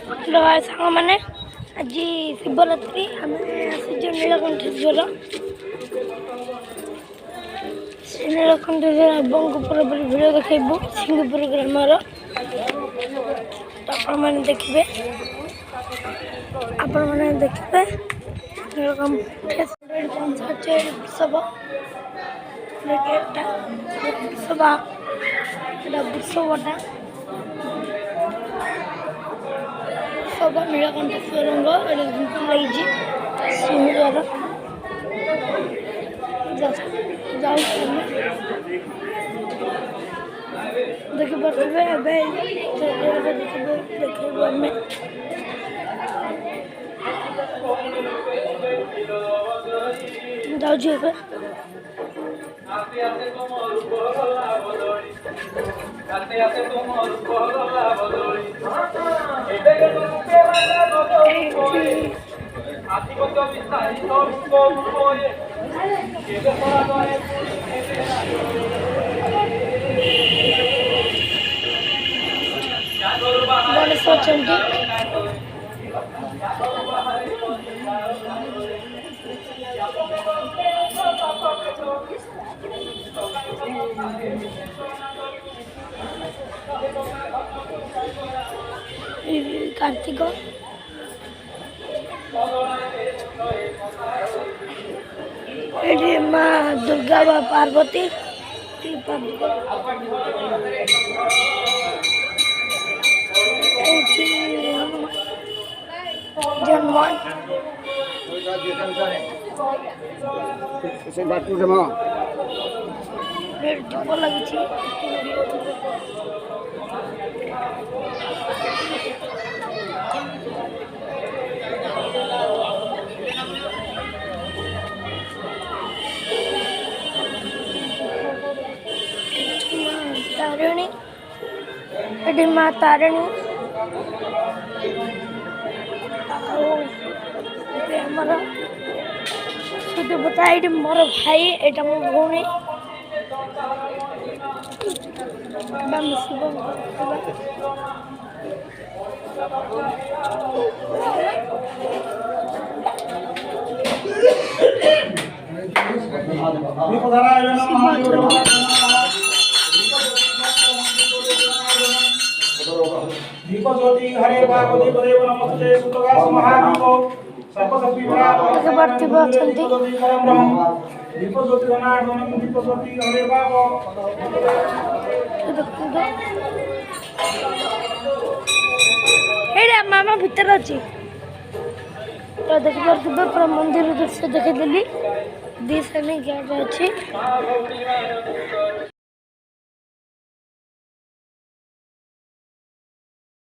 सांग मैंने आज शिवरात्रि आम नीलकंठेश्वर नीलकंठेश्वर पूरा भिड़ देखु सिंहपुर ग्रामर आपण मैंने देखिए नीलकंठेश्वर उत्सव उत्सवटा सब नीलकंठेश्वर लगी सिंहद्वार देखिपे जाऊे गणेश अच्छा कार्तिक ये माँ दुर्गा व पार्वती जन्म लगी तारिणी ये माँ तारिणी आमर सीधे बता ये मोर भाई यहाँ मो भौणी दीप ज्योति हरे पार्वती देव नमस्ते सुतगा महादीपो सर्वशक्ति दीप ज्योति गणार्दन दीप ज्योति हरे बाबो हेडा मामा भीतर अछि तो देखिए पूरा मंदिर दृश्य देखेदेली दी साइड गेट अछि।